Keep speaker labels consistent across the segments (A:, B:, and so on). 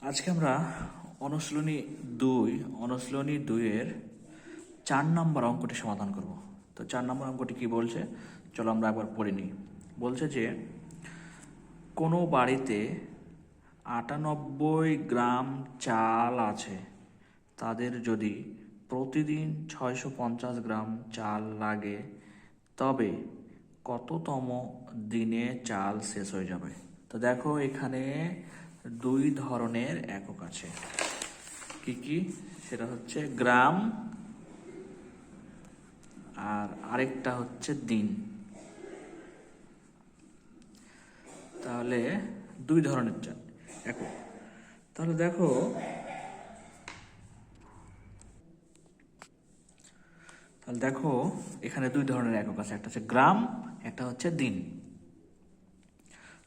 A: আজকে আমরা অনুশীলনী দুইয়ের 4 নম্বর অঙ্কটি সমাধান করব। তো 4 নম্বর অঙ্কটি কি বলছে, চলো আমরা একবার পড়ে নিই। বলছে যে কোনো বাড়িতে 98 গ্রাম চাল আছে, তাদের যদি প্রতিদিন 650 গ্রাম চাল লাগে, তবে কততম দিনে চাল শেষ হয়ে যাবে। তো দেখো এখানে দুই ধরনের একক আছে, কি কি, সেটা হচ্ছে গ্রাম আর আরেকটা হচ্ছে দিন। তাহলে দুই ধরনের একক। তাহলে দেখো এখানে দুই ধরনের একক আছে, একটা হচ্ছে গ্রাম, একটা হচ্ছে দিন।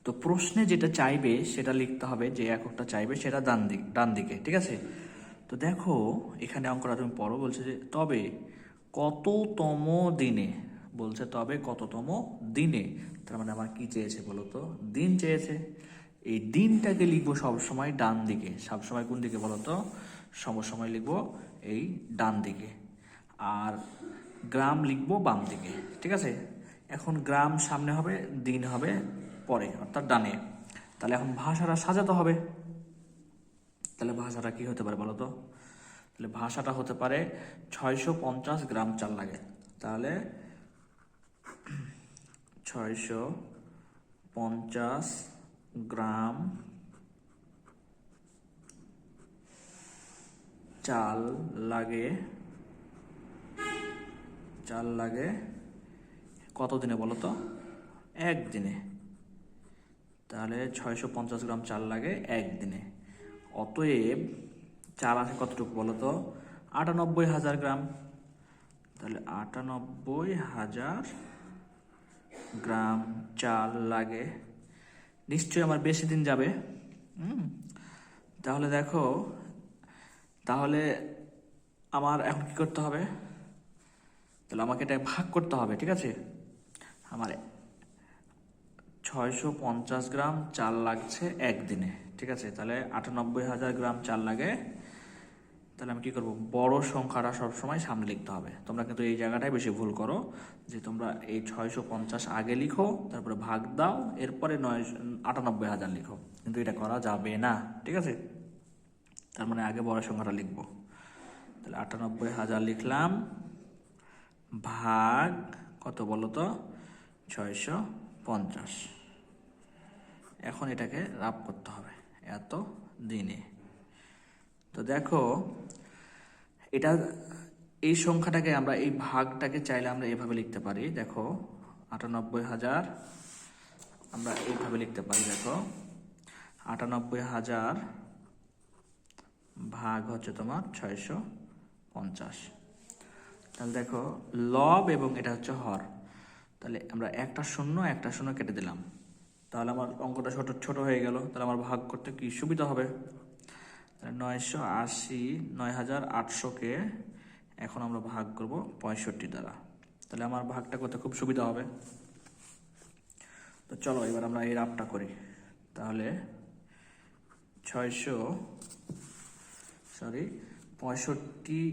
A: তো প্রশ্নে যেটা চাইবে সেটা লিখতে হবে, যে এককটা চাইবে সেটা ডান দিকে, ঠিক আছে। তো দেখো এখানে অঙ্কটা তুমি পড়ো, বলছে যে তবে কততম দিনে, বলছে তবে কততম দিনে, তার মানে আমার কি চেয়েছে বলো তো, দিন চেয়েছে। এই দিনটাকে লিখবো সবসময় ডান দিকে, সবসময় কোন দিকে বলো তো, সবসময় লিখবো এই ডান দিকে, আর গ্রাম লিখবো বাম দিকে, ঠিক আছে। এখন গ্রাম সামনে হবে, দিন হবে পরে, অর্থাৎ ডানে। তাহলে এখন ভাষাটা সাজাতে হবে। তাহলে ভাষাটা কি হতে পারে বলো তো, তাহলে ভাষাটা হতে পারে 650 গ্রাম চাল লাগে। তাহলে 650 গ্রাম চাল লাগে কত দিনে বলো তো, একদিনে। তাহলে 650 গ্রাম চাল লাগে একদিনে। অতএব চাল আছে কতটুকু বলো তো, 98,000 গ্রাম। তাহলে 98,000 গ্রাম চাল লাগে, নিশ্চয়ই আমার বেশি দিন যাবে। তাহলে দেখো, তাহলে আমার এখন কি করতে হবে, তাহলে আমাকে এটা ভাগ করতে হবে, ঠিক আছে। আমার 650 গ্রাম চাল লাগছে একদিনে, ঠিক আছে। তাহলে 98,000 গ্রাম চাল লাগে। তাহলে আমি কি করব, বড় সংখ্যাটা সবসময় সামনে লিখতে হবে। তোমরা কিন্তু এই জায়গাটায় বেশি ভুল করো, যে তোমরা এই 650 আগে লিখো, তারপরে ভাগ দাও, এরপরে 98,000 লিখো, কিন্তু এটা করা যাবে না, ঠিক আছে। তার মানে আগে বড় সংখ্যাটা লিখবো। তাহলে 98,000 লিখলাম, ভাগ কত বলো তো, 650। এখন এটাকে রাফ করতে হবে এত দিনে। তো দেখো এটা, এই সংখ্যাটাকে আমরা, এই ভাগটাকে চাইলে আমরা এভাবে লিখতে পারি। দেখো 98,000 আমরা এইভাবে লিখতে পারি। দেখো 98,000 ভাগ হচ্ছে তোমার 650। তাহলে দেখো লব এবং এটা হচ্ছে হর, তাহলে আমরা একটা শূন্য কেটে দিলাম। তাহলে আমার অঙ্কটা ছোট হয়ে গেল। তাহলে আমার ভাগ করতে কি সুবিধা হবে, 980, 9,800কে এখন আমরা ভাগ করব 65 দ্বারা। তাহলে আমার ভাগটা করতে খুব সুবিধা হবে। তো চলো এবার আমরা এই রাফটা করি। তাহলে 65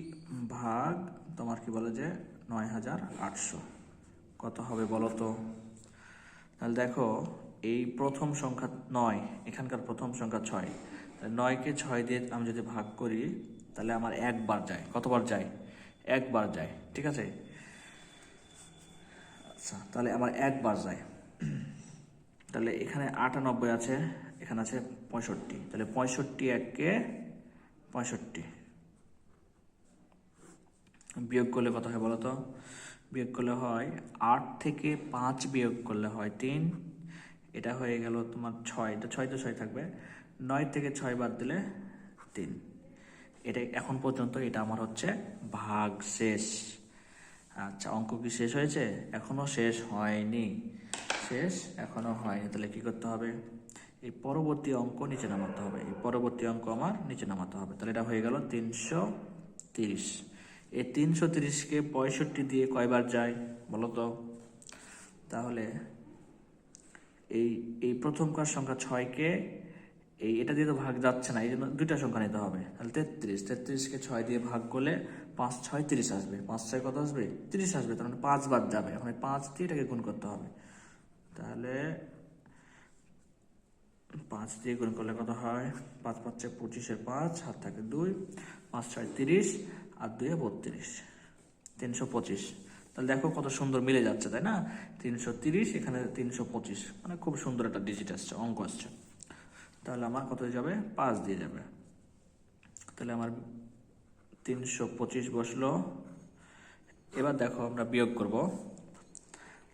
A: ভাগ তোমার কি বলে যে 9,800 কত হবে বলো তো। তাহলে দেখো এই প্রথম সংখ্যা 9, এখানকার প্রথম সংখ্যা 6, 9কে 6 দিয়ে আমি যদি ভাগ করি, তাহলে আমার একবার যায়। কতবার যায়, একবার যায়, ঠিক আছে। আচ্ছা, তাহলে আমার একবার যায়। তাহলে এখানে 98 আছে, এখানে আছে 65, তাহলে 65 এককে 65 বিয়োগ করলে কত হয় বলো তো, বিয়োগ করলে হয় 8 থেকে 5 বিয়োগ করলে হয় 3, এটা হয়ে গেল তোমার 6, তো 6 থাকবে, 9 থেকে 6 বাদ দিলে 3। এটা এখন পর্যন্ত এটা আমার হচ্ছে ভাগ শেষ। আচ্ছা, অঙ্ক কি শেষ হয়েছে? এখনো শেষ হয়নি, এখনো হয়নি। তাহলে কি করতে হবে, এই পরবর্তী অঙ্ক নিচে নামাতে হবে, আমার নিচে নামাতে হবে। তাহলে এটা হয়ে গেল 330। এই 330কে 65 দিয়ে কয়বার যায় বলো তো। তাহলে এই প্রথমকার সংখ্যা 6কে এটা দিয়ে তো ভাগ যাচ্ছে না, এই জন্য দুইটা সংখ্যা নিতে হবে। তাহলে 33, 33কে 6 দিয়ে ভাগ করলে 5 6 30 আসবে, 5 6 কত আসবে 30 আসবে, তার মানে 5 বাদ যাবে, এখন 5 দিয়ে এটাকে গুণ করতে হবে। তাহলে 5 দিয়ে গুণ করলে কত হয়, 5 5 25, 5 হাত থাকে 2, 5 6 30 আর 2 32, 325। তাহলে দেখো কত সুন্দর মিলে যাচ্ছে, তাই না? 330 এখানে 325, মানে খুব সুন্দর একটা ডিজিট আসছে, অঙ্ক আসছে। তাহলে আমার কত হয়ে যাবে, 5 দিয়ে যাবে। তাহলে আমার 325 বসলো। এবার দেখো আমরা বিয়োগ করব।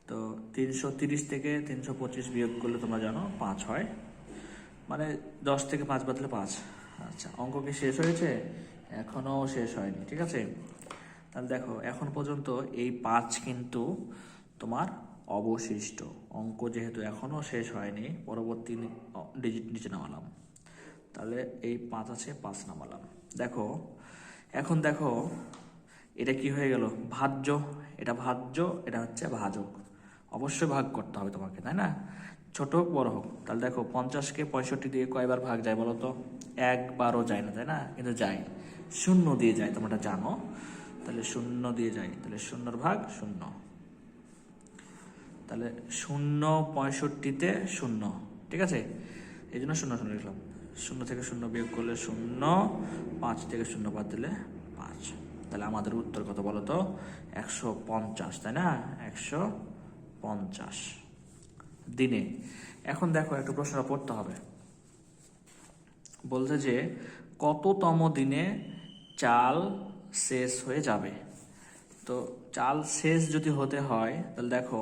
A: তো 330 থেকে 325 বিয়োগ করলে তোমরা জানো 5 হয়, মানে 10 থেকে 5 বাদলে 5। আচ্ছা, অঙ্ক কি শেষ হয়েছে? এখনও শেষ হয়নি, ঠিক আছে? তাহলে দেখো এখন পর্যন্ত এই 5 কিন্তু তোমার অবশিষ্ট অঙ্ক, যেহেতু এখনও শেষ হয়নি, পরবর্তী ডিজিট নিচে নামালাম। তাহলে এই 5 আছে, 5 নামালাম। দেখো এখন দেখো এটা কি হয়ে গেল, ভাজ্য। এটা ভাজ্য, এটা হচ্ছে ভাজক। অবশ্যই ভাগ করতে হবে তোমাকে, তাই না? ছোট হোক বড় হোক। তাহলে দেখো 50কে 65 দিয়ে কয়বার ভাগ যায় বলো তো? একবারও যায় না, তাই না? কিন্তু যায়, 0 দিয়ে যায়, তোমরা এটা জানো। তাহলে 0 দিয়ে যায়, তাহলে 0-এর ভাগ 0। তাহলে 0 65-তে 0, ঠিক আছে? এই জন্য 0 0 লিখলাম। 0 থেকে 0 বিয়োগ করলে 0, 5 থেকে 0 বাদ দিলে 5। তাহলে আমাদের উত্তর কত বলো তো? 150, তাই না? 150 দিনে। এখন দেখো একটা প্রশ্ন পড়তে হবে, বলছে যে কততম দিনে চাল শেষ হয়ে যাবে। তো চাল শেষ যদি হতে হয়, তাহলে দেখো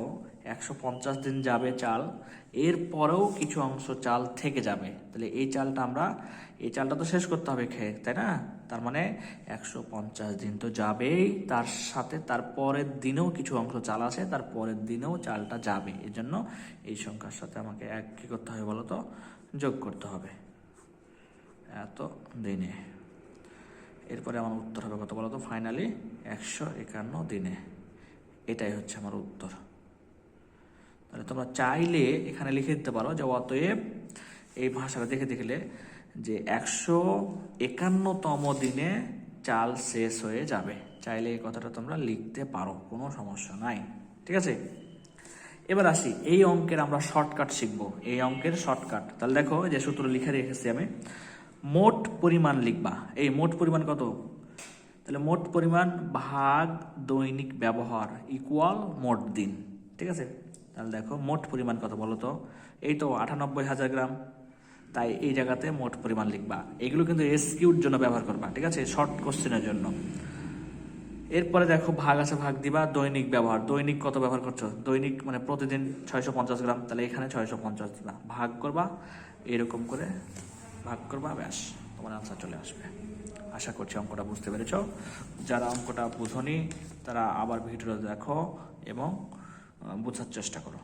A: 150 দিন যাবে চাল, এরপরেও কিছু অংশ চাল থেকে যাবে। তাহলে এই চালটা তো শেষ করতে হবে খেয়ে, তাই না? তার মানে 150 দিন তো যাবেই, তার সাথে তার পরের দিনেও কিছু অংশ চাল আছে, তার পরের দিনেও চালটা যাবে। এই জন্য এই সংখ্যার সাথে আমাকে কি করতে হবে বলো তো? যোগ করতে হবে, এত দিনে। এরপরে আমার উত্তর হবে কত বলো তো? ফাইনালি 151 দিনে। এটাই হচ্ছে আমার উত্তর। তাহলে তোমরা চাইলে এখানে লিখে দিতে পারো যে অতএব, এই ভাষাটা দেখে দেখলে যে 151তম দিনে চাল শেষ হয়ে যাবে। চাইলে এই কথাটা তোমরা লিখতে পারো, কোনো সমস্যা নাই, ঠিক আছে? এবার আসি, এই অঙ্কের আমরা শর্টকাট শিখবো, এই অঙ্কের শর্টকাট। তাহলে দেখো যে সূত্র লিখে রেখেছি আমি, মোট পরিমাণ লিখবা। এই মোট পরিমাণ কত? তাহলে মোট পরিমাণ ভাগ দৈনিক ব্যবহার ইকুয়াল মোট দিন, ঠিক আছে? তাহলে দেখো মোট পরিমাণ কত বলো তো? এই তো 98,000 গ্রাম। তাই এই জায়গাতে মোট পরিমাণ লিখবা। এগুলো কিন্তু এসকিউর জন্য ব্যবহার করবা, ঠিক আছে? শর্ট কোশ্চেনের জন্য। এরপরে দেখো ভাগ আছে, ভাগ দিবা। দৈনিক ব্যবহার, দৈনিক কত ব্যবহার করছো? দৈনিক মানে প্রতিদিন 650 গ্রাম, তাহলে এখানে 650 দিবা, ভাগ করবা, এরকম করে ভাগ করবা, ব্যাস তোমার আনসার চলে আসবে। আশা করছি অঙ্কটা বুঝতে পেরেছ। যারা অঙ্কটা বুঝোনি তারা আবার ভিডিওটা দেখো এবং বোঝার চেষ্টা করো।